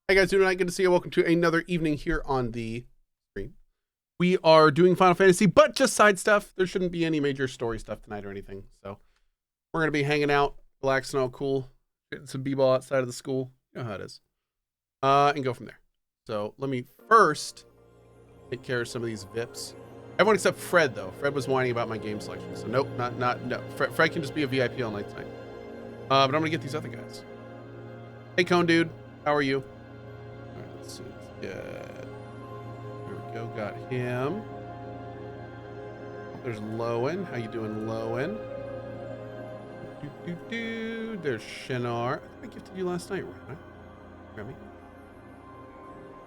Hey guys, doing tonight? Good to see you. Welcome to another evening here on the stream. We are doing Final Fantasy, but just side stuff. There shouldn't be any major story stuff tonight or anything. So we're going to be hanging out, relaxing, all cool, getting some b-ball outside of the school. You know how it is. And go from there. So let me first take care of some of these VIPs. Everyone except Fred, though. Fred was whining about my game selection. So nope, no. Fred can just be a VIP all night tonight. But I'm going to get these other guys. Hey, Cone Dude. How are you? Let's see. Good. There we go. Got him. There's Lowen. How you doing, Lowen? There's Shinar. I think I gifted you last night, right? Grab me.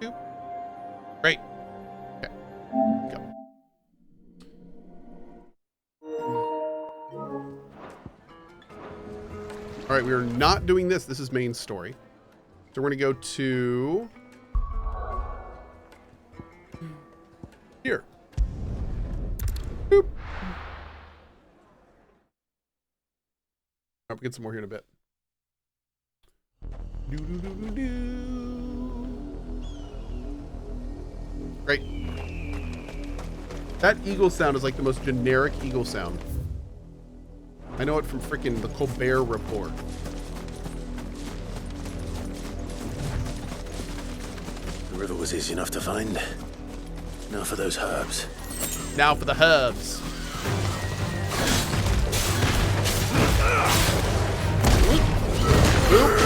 Boop. Great. Okay. Go. All right, we are not doing this. This is main story. So we're going to go to here. Boop. All right, we'll get some more here in a bit. Great. That eagle sound is like the most generic eagle sound. I know it from freaking the Colbert Report. The river was easy enough to find. Now for those herbs. Now for the herbs. Boop.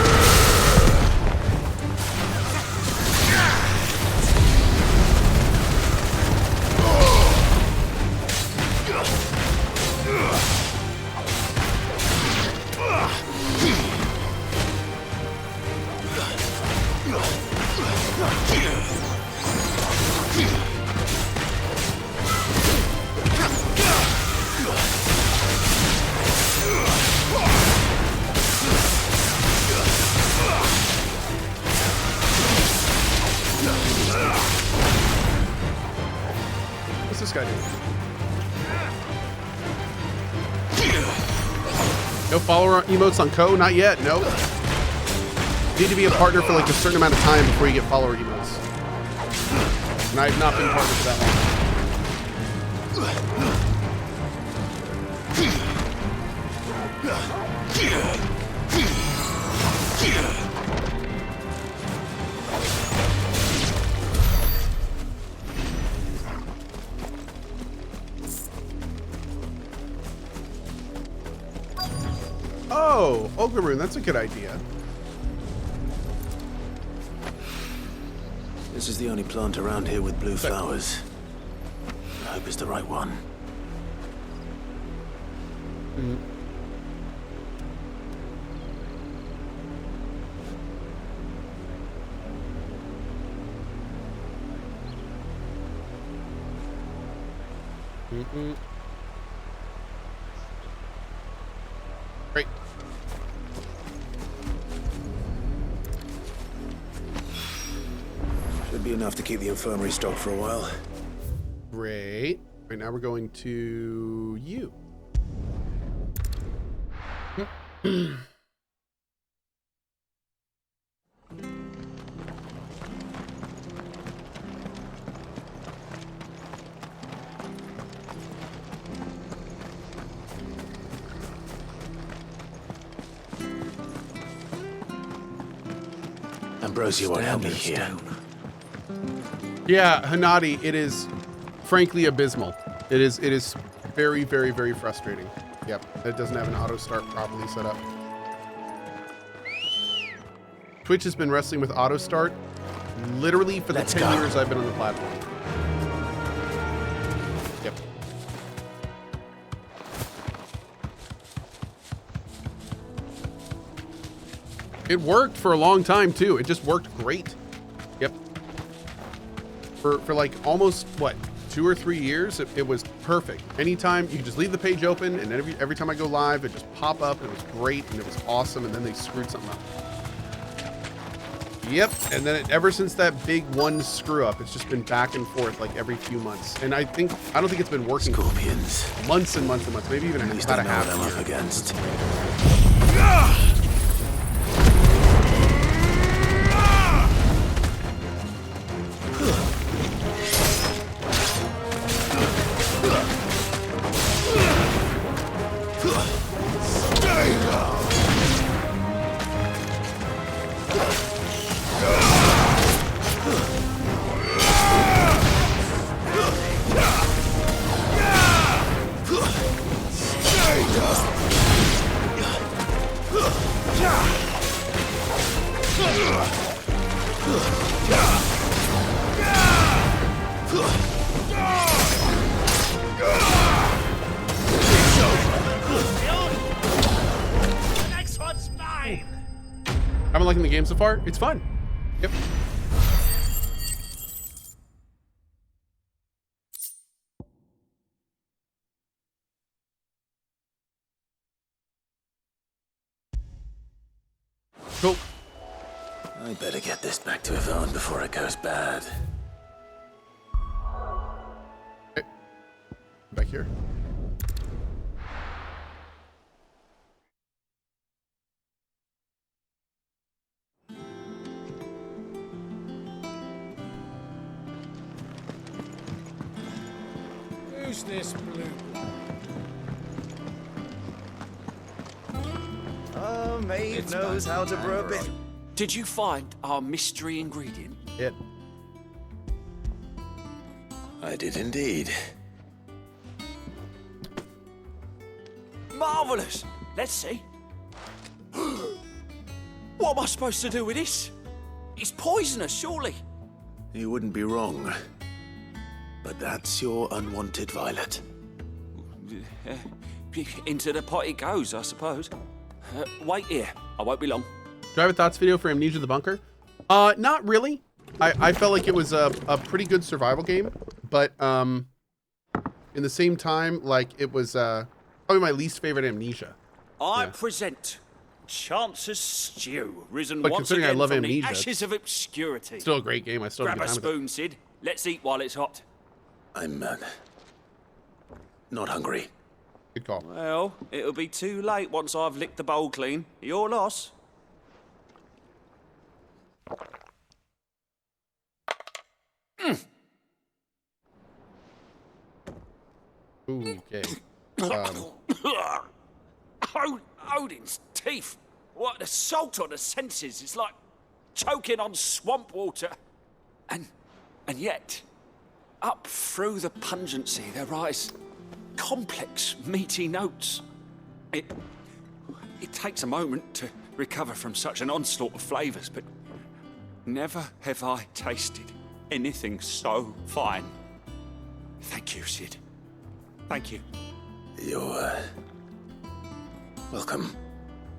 What's this guy doing? No follower emotes on Cohh? Not yet, no. You need to be a partner for like a certain amount of time before you get follower emotes. And I've not been partnered for that long. Oh, Ogreroon, that's a good idea. This is the only plant around here with blue flowers. I hope it's the right one. Great. Should be enough to keep the infirmary stocked for a while. Great. Right now we're going to you. Ambrosia won't help me here. Yeah, Hanadi, it is frankly abysmal. It is very, very, very frustrating. Yep, it doesn't have an auto start properly set up. Twitch has been wrestling with auto start literally for the 10 years I've been on the platform. Yep. It worked for a long time too. It just worked great. Yep. For like almost what, 2 or 3 years, it was perfect. Anytime you could just leave the page open, and every time I go live, it just pop up, and it was great, and it was awesome, and then they screwed something up. Yep, and then ever since that big one screw up, it's just been back and forth like every few months. And I don't think it's been working. Scorpions. Months and months and months, maybe even about a half year. Up against. Next one's mine. I'm liking the game so far. It's fun. Yep. Cool. I better get this back to Yvonne before it goes bad. Okay. Back here. Who's this blue blood? Oh, Maeve knows how to brew a bit. Did you find our mystery ingredient? It. I did indeed. Marvelous! Let's see. What am I supposed to do with this? It's poisonous, surely. You wouldn't be wrong. But that's your unwanted violet. Into the pot it goes, I suppose. Wait here. I won't be long. Do I have a thoughts video for Amnesia the Bunker? Not really. I felt like it was a pretty good survival game, but in the same time, like it was probably my least favorite Amnesia. I present Chance's Stew, risen But once considering I again love from Amnesia, the ashes of obscurity. Still a great game. I still have Grab a a good time with spoon, Sid. Let's eat while it's hot. I'm not hungry. it. Good call. Well, it'll be too late once I've licked the bowl clean. Your loss. Ooh, okay. Odin's teeth. What the salt on the senses. It's like choking on swamp water. And yet, up through the pungency, there rise complex, meaty notes. It takes a moment to recover from such an onslaught of flavors, but never have I tasted anything so fine. Thank you, Sid. Thank you. You're welcome.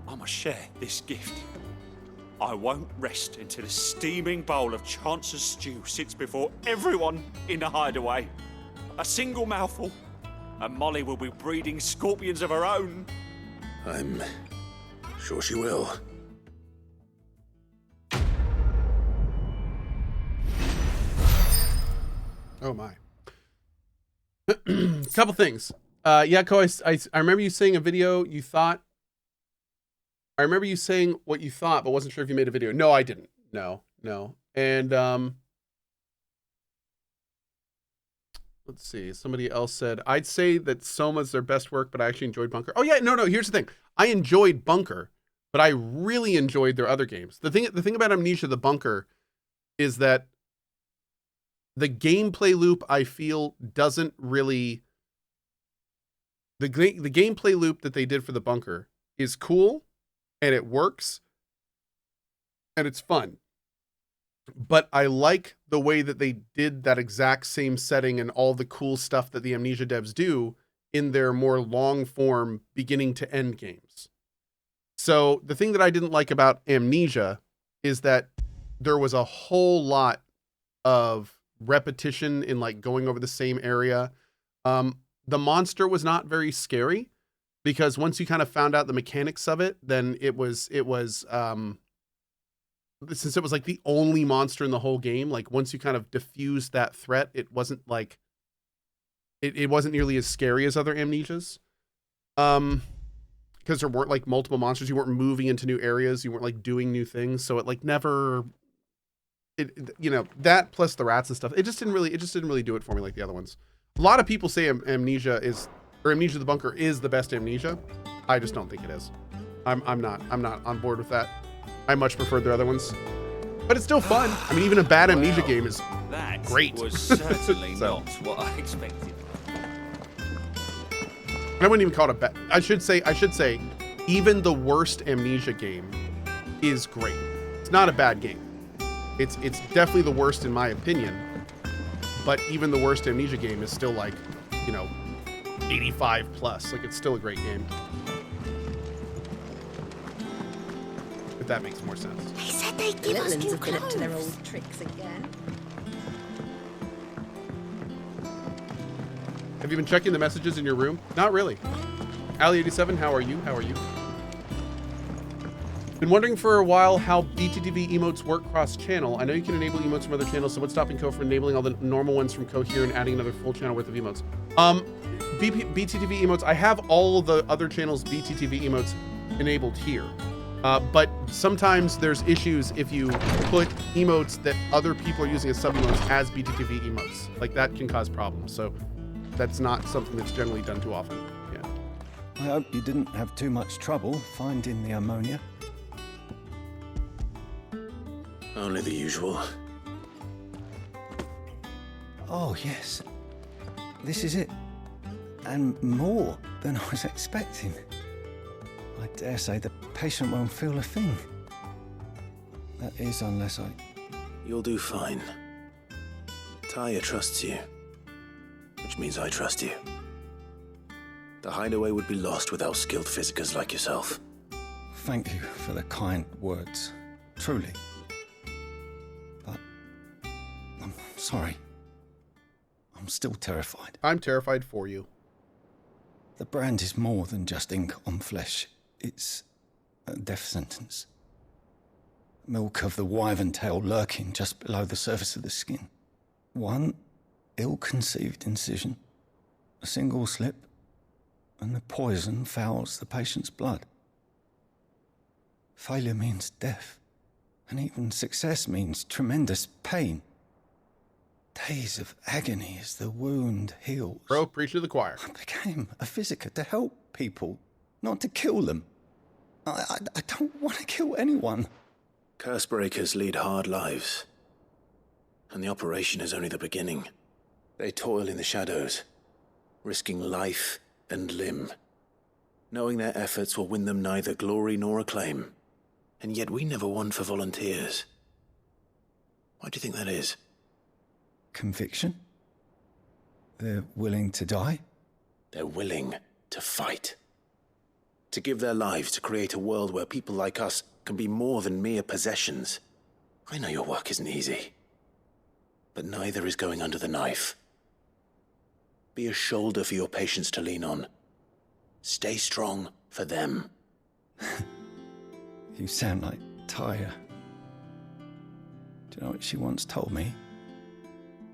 I must share this gift. I won't rest until a steaming bowl of Chance's stew sits before everyone in the hideaway. A single mouthful, and Molly will be breeding scorpions of her own. I'm sure she will. Oh my. Couple things. Yeah, Cohh, I remember you saying a video you thought. I remember you saying what you thought, but wasn't sure if you made a video. No, I didn't. No. And let's see. Somebody else said, I'd say that Soma's their best work, but I actually enjoyed Bunker. Oh yeah, no. Here's the thing. I enjoyed Bunker, but I really enjoyed their other games. The thing about Amnesia the Bunker is that the gameplay loop, I feel, doesn't really. The gameplay loop that they did for the Bunker is cool, and it works, and it's fun. But I like the way that they did that exact same setting and all the cool stuff that the Amnesia devs do in their more long form beginning to end games. So the thing that I didn't like about Amnesia is that there was a whole lot of repetition in like going over the same area. The monster was not very scary because once you kind of found out the mechanics of it, then it was since it was like the only monster in the whole game, like once you kind of diffused that threat, it wasn't like it wasn't nearly as scary as other Amnesias. Because there weren't like multiple monsters, you weren't moving into new areas, you weren't like doing new things, so it like never that plus the rats and stuff, it just didn't really do it for me like the other ones. A lot of people say Amnesia the Bunker is the best Amnesia. I just don't think it is. I'm not on board with that. I much prefer the other ones, but it's still fun. I mean, even a bad Amnesia game is great. That was certainly So. not what I expected. I wouldn't even call it a bad. I should say, even the worst Amnesia game is great. not a bad game. It's definitely the worst in my opinion. But even the worst Amnesia game is still like, 85 plus. Like, it's still a great game. If that makes more sense. They said they'd give us new clothes. Up to their old tricks again. Have you been checking the messages in your room? Not really. Ali87, how are you? How are you? Been wondering for a while how BTTV emotes work cross-channel. I know you can enable emotes from other channels, so what's stopping Cohh from enabling all the normal ones from Cohh here and adding another full channel worth of emotes? BTTV emotes, I have all the other channels' BTTV emotes enabled here. But sometimes there's issues if you put emotes that other people are using as sub-emotes as BTTV emotes. Like, that can cause problems, so that's not something that's generally done too often. Yeah. I hope you didn't have too much trouble finding the ammonia. Only the usual. Oh, yes. This is it. And more than I was expecting. I dare say the patient won't feel a thing. That is, unless I... You'll do fine. Taya trusts you, which means I trust you. The hideaway would be lost without skilled physicers like yourself. Thank you for the kind words. Truly. But... I'm sorry. I'm still terrified. I'm terrified for you. The brand is more than just ink on flesh. It's a death sentence. Milk of the wyvern tail lurking just below the surface of the skin. One ill-conceived incision, a single slip, and the poison fouls the patient's blood. Failure means death, and even success means tremendous pain. Days of agony as the wound heals. Bro, preach to the choir. I became a physiker to help people, not to kill them. I don't want to kill anyone. Curse breakers lead hard lives. And the operation is only the beginning. They toil in the shadows, risking life and limb, knowing their efforts will win them neither glory nor acclaim. And yet we never won for volunteers. Why do you think that is? Conviction? They're willing to die? They're willing to fight. To give their lives to create a world where people like us can be more than mere possessions. I know your work isn't easy, but neither is going under the knife. Be a shoulder for your patients to lean on. Stay strong for them. You sound like Taya. Do you know what she once told me?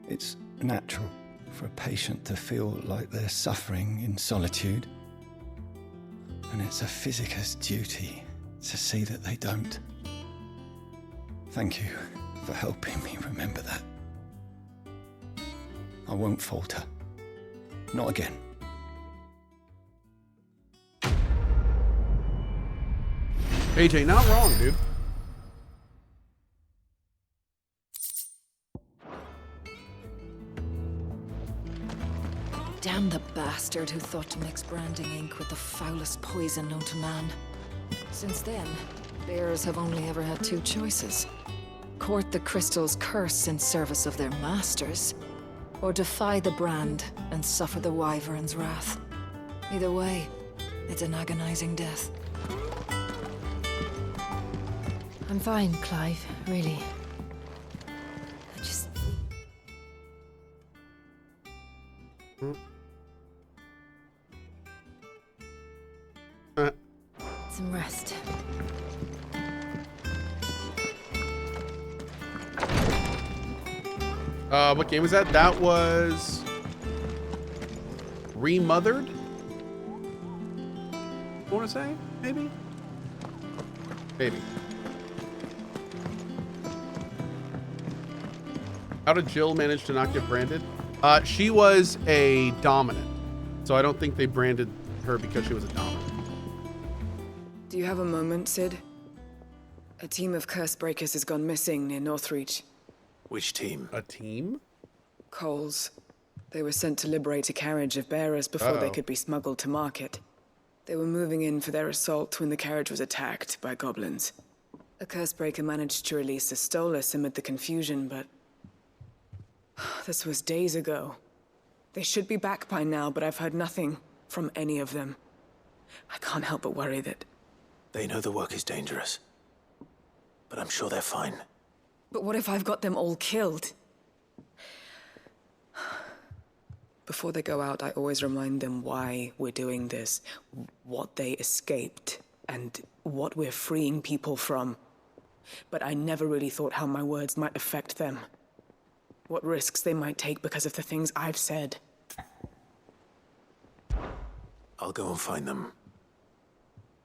It's natural for a patient to feel like they're suffering in solitude. And it's a physiker's duty to see that they don't. Thank you for helping me remember that. I won't falter. Not again. AJ, not wrong, dude. Damn the bastard who thought to mix branding ink with the foulest poison known to man. Since then, bearers have only ever had two choices. Court the crystal's curse in service of their masters, or defy the brand and suffer the wyvern's wrath. Either way, it's an agonizing death. I'm fine, Clive, really. I just... Some rest. What game was that? That was Remothered? I want to say? Maybe? Maybe. How did Jill manage to not get branded? She was a dominant. So I don't think they branded her because she was a dominant. Do you have a moment, Sid? A team of curse breakers has gone missing near Northreach. Which team? A team? Cohh's. They were sent to liberate a carriage of bearers before they could be smuggled to market. They were moving in for their assault when the carriage was attacked by goblins. A Cursebreaker managed to release a Stolas amid the confusion, but this was days ago. They should be back by now, but I've heard nothing from any of them. I can't help but worry that... They know the work is dangerous, but I'm sure they're fine. But what if I've got them all killed? Before they go out, I always remind them why we're doing this, what they escaped, and what we're freeing people from. But I never really thought how my words might affect them. What risks they might take because of the things I've said. I'll go and find them.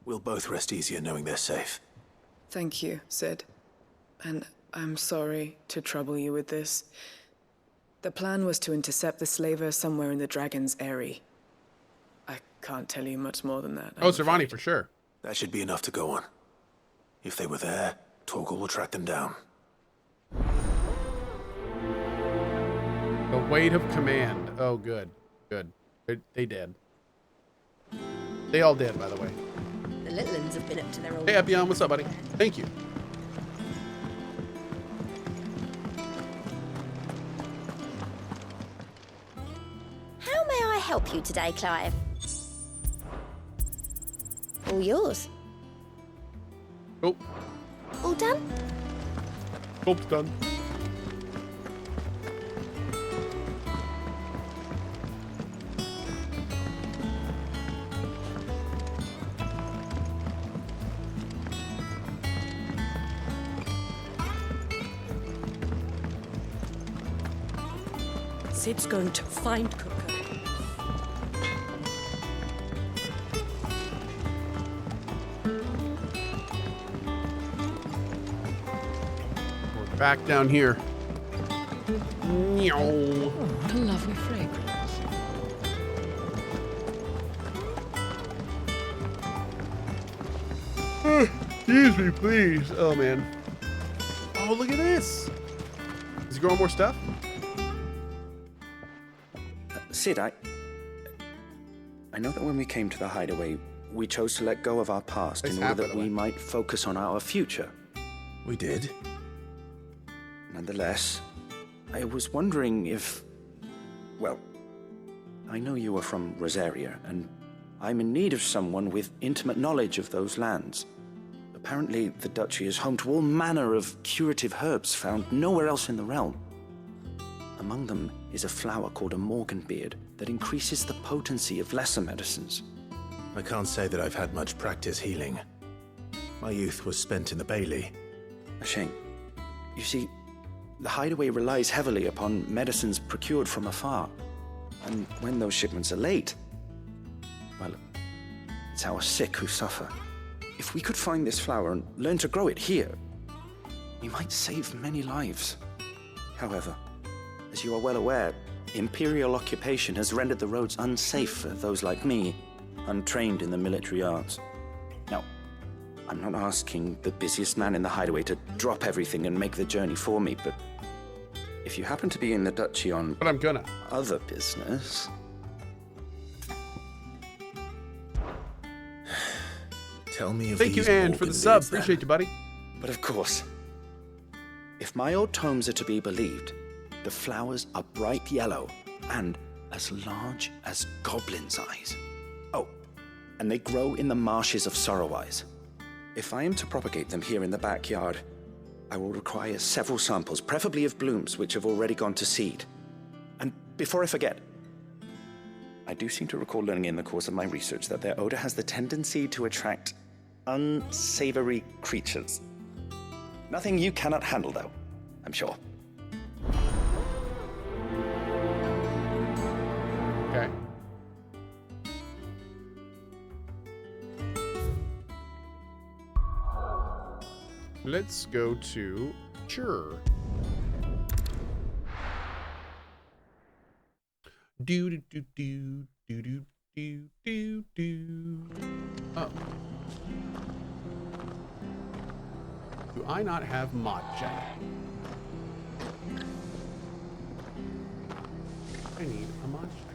We'll both rest easier knowing they're safe. Thank you, Sid. And I'm sorry to trouble you with this. The plan was to intercept the slaver somewhere in the Dragon's Eyrie. I can't tell you much more than that. Oh, Servani, for sure. That should be enough to go on. If they were there, Torgal will track them down. The weight of command. Oh, good. Good. They did. They all did, by the way. The little ones have been up to their old... Hey, Epion, what's up, buddy? Thank you. How may I help you today, Clive? All yours. Oh, All done? hope's done. Sid's going to find Cohh. We're back down here. Meow. What a lovely fragrance. Excuse me, please. Oh, man. Oh, look at this. Is he growing more stuff? Sid, I know that when we came to the hideaway, we chose to let go of our past in order that we might focus on our future. We did. Nonetheless, I was wondering if... Well, I know you are from Rosaria, and I'm in need of someone with intimate knowledge of those lands. Apparently, the duchy is home to all manner of curative herbs found nowhere else in the realm. Among them is a flower called a Morganbeard that increases the potency of lesser medicines. I can't say that I've had much practice healing. My youth was spent in the Bailey. A shame. You see, the hideaway relies heavily upon medicines procured from afar. And when those shipments are late, well, it's our sick who suffer. If we could find this flower and learn to grow it here, we might save many lives. However, as you are well aware, Imperial occupation has rendered the roads unsafe for those like me, untrained in the military arts. Now, I'm not asking the busiest man in the hideaway to drop everything and make the journey for me, but if you happen to be in the duchy on other business... Tell me if Thank you, Anne, for the sub. Appreciate you, buddy. But of course, if my old tomes are to be believed, the flowers are bright yellow and as large as goblins' eyes. Oh, and they grow in the marshes of Sorrowwise. If I am to propagate them here in the backyard, I will require several samples, preferably of blooms which have already gone to seed. And before I forget, I do seem to recall learning in the course of my research that their odor has the tendency to attract unsavory creatures. Nothing you cannot handle, though, I'm sure. Okay. Let's go to Sure. Do do do do do do do do do. Oh. Do I not have mod check? I need a mod check.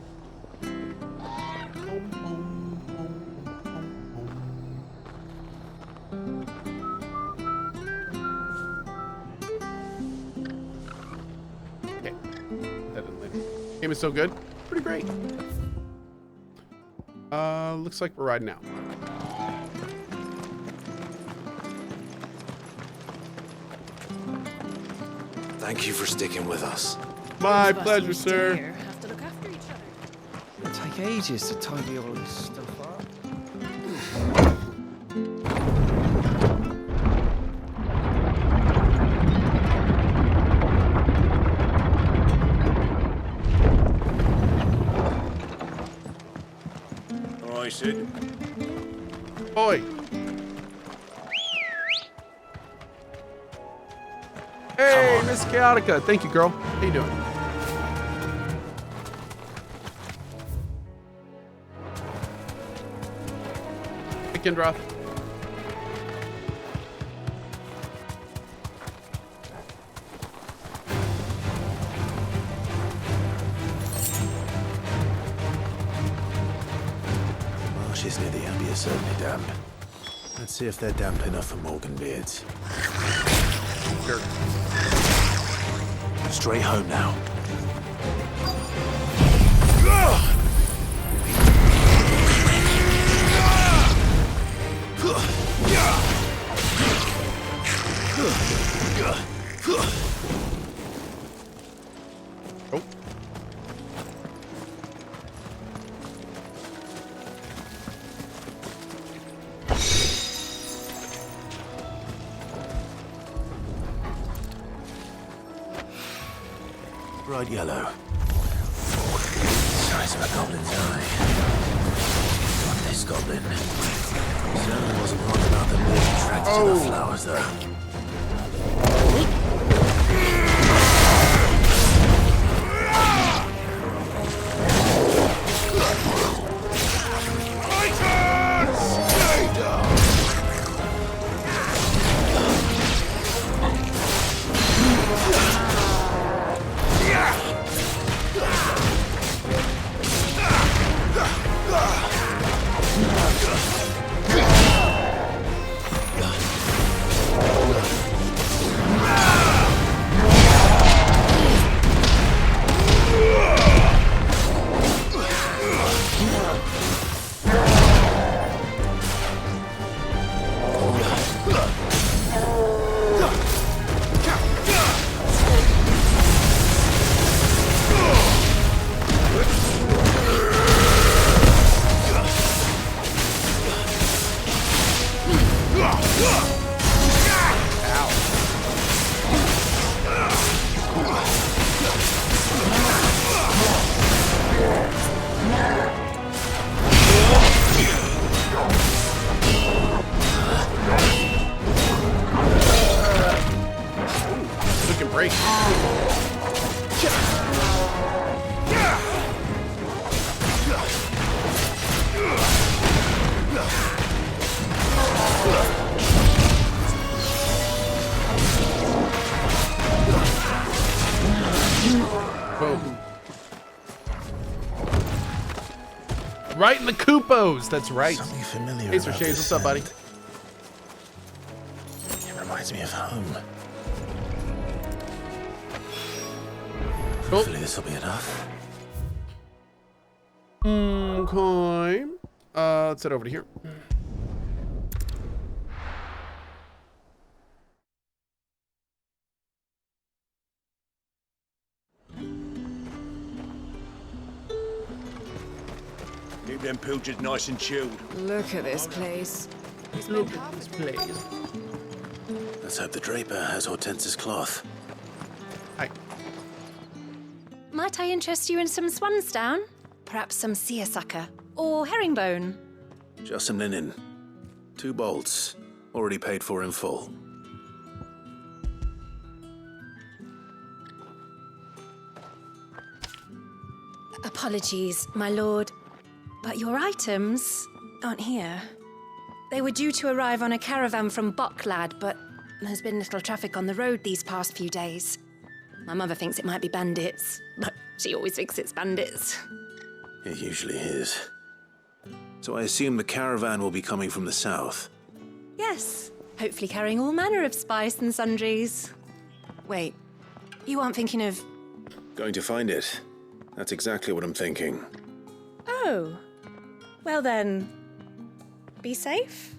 Game is so good. Pretty great. Looks like we're riding out. Thank you for sticking with us. My pleasure, sir. Have to look after each other. It'll take ages to tidy all this stuff up. All right, Sid. Oi. Hey, Miss Chaotica. Thank you, girl. How you doing? Hey, Kendra. Marshes near the Abbey are certainly damp. Let's see if they're damp enough for Morgan Beards. Sure. Straight home now. Oh. Bright yellow. Size of a goblin's eye. Not this goblin. Certainly wasn't wrong about the being attracted to the flowers, though. Break. Boom. Right in the Coopos. That's right. Something familiar. Hey, Sir about Shades, this what's up, buddy? scent. It reminds me of home. Cool. Hopefully this will be enough. Okay. Let's head over to here. Keep them pilchards nice and chilled. Look at this place. Look at this place. Let's hope the draper has Hortense's cloth. Hi. Might I interest you in some swansdown? Perhaps some seersucker or herringbone? Just some linen. 2 bolts. Already paid for in full. Apologies, my lord, but your items aren't here. They were due to arrive on a caravan from Bocklad, but there's been little traffic on the road these past few days. My mother thinks it might be bandits, but she always thinks it's bandits. It usually is. So I assume the caravan will be coming from the south. Yes, hopefully carrying all manner of spice and sundries. Wait, you aren't thinking of... Going to find it. That's exactly what I'm thinking. Oh. Well then, be safe.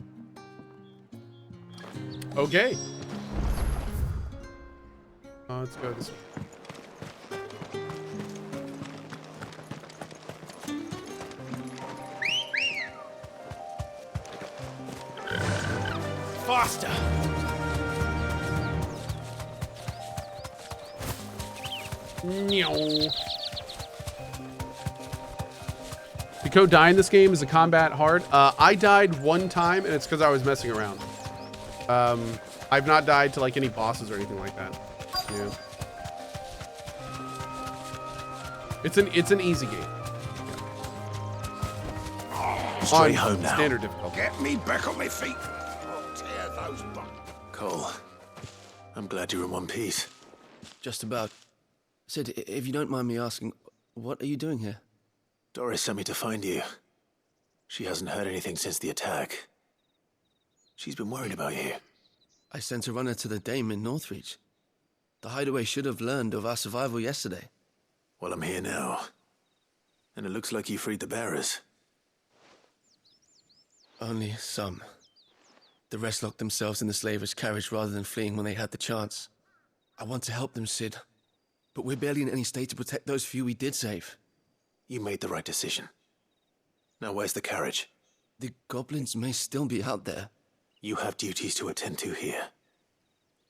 Okay. Let's go this way. Faster! Did Cohh die in this game? Is the combat hard? I died one time, and it's because I was messing around. I've not died to like any bosses or anything like that. Yeah. It's an easy game. Straight home now. Standard difficulty. Get me back on my feet. I'll tear those Cohh, I'm glad you're in one piece. Just about. Sid, if you don't mind me asking, what are you doing here? Doris sent me to find you. She hasn't heard anything since the attack. She's been worried about you. I sent a runner to the Dame in Northreach. The hideaway should have learned of our survival yesterday. Well, I'm here now. And it looks like you freed the bearers. Only some. The rest locked themselves in the slavers' carriage rather than fleeing when they had the chance. I want to help them, Sid. But we're barely in any state to protect those few we did save. You made the right decision. Now where's the carriage? The goblins may still be out there. You have duties to attend to here.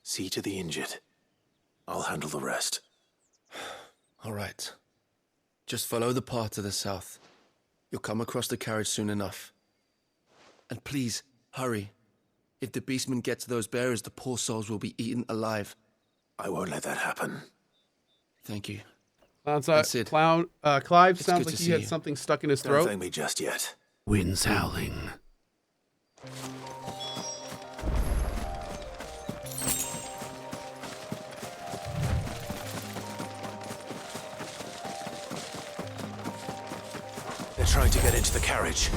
See to the injured. I'll handle the rest. All right. Just follow the path to the south. You'll come across the carriage soon enough. And please, hurry. If the beastmen get to those bearers, the poor souls will be eaten alive. I won't let that happen. Thank you. Clive Sid, sounds it's like good he to had see something stuck in his Don't throat. thank me just yet. Wind's howling. They're trying to get into the carriage.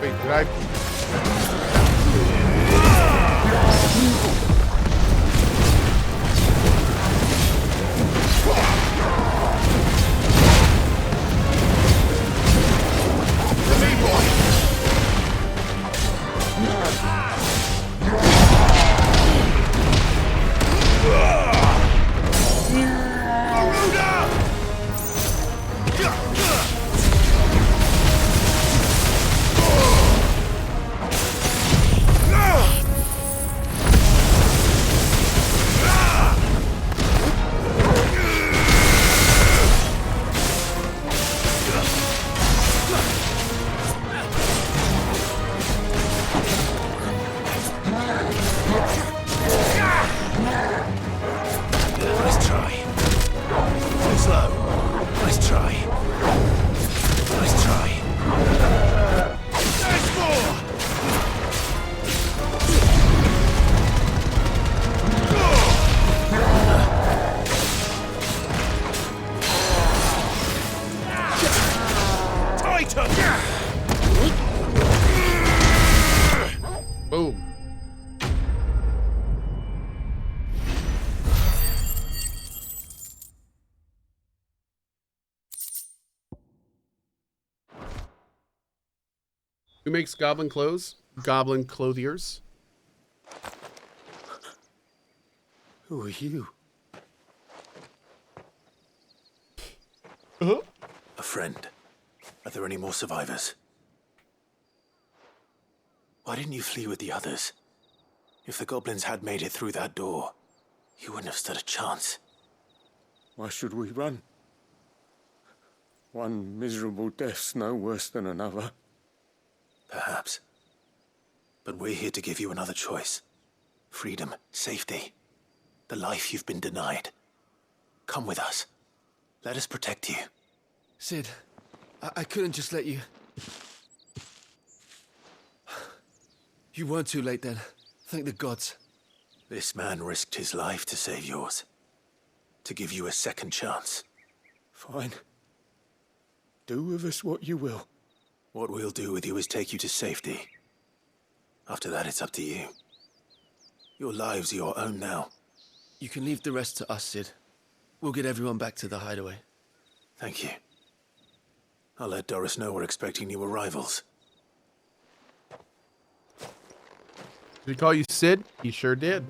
Wait, did I? Nice try. Too slow. Nice try. Nice try. There's more! Tighter! Boom. Who makes goblin clothes? Goblin clothiers. Who are you? A friend. Are there any more survivors? Why didn't you flee with the others? If the goblins had made it through that door, you wouldn't have stood a chance. Why should we run? One miserable death's no worse than another. Perhaps. But we're here to give you another choice. Freedom, safety. the life you've been denied. Come with us. Let us protect you. Sid, I couldn't just let you... You weren't too late then. Thank the gods. This man risked his life to save yours. To give you a second chance. Fine. Do with us what you will. What we'll do with you is take you to safety. After that, it's up to you. Your lives are your own now. You can leave the rest to us, Sid. We'll get everyone back to the hideaway. Thank you. I'll let Doris know we're expecting new arrivals. Did he call you Sid? He sure did.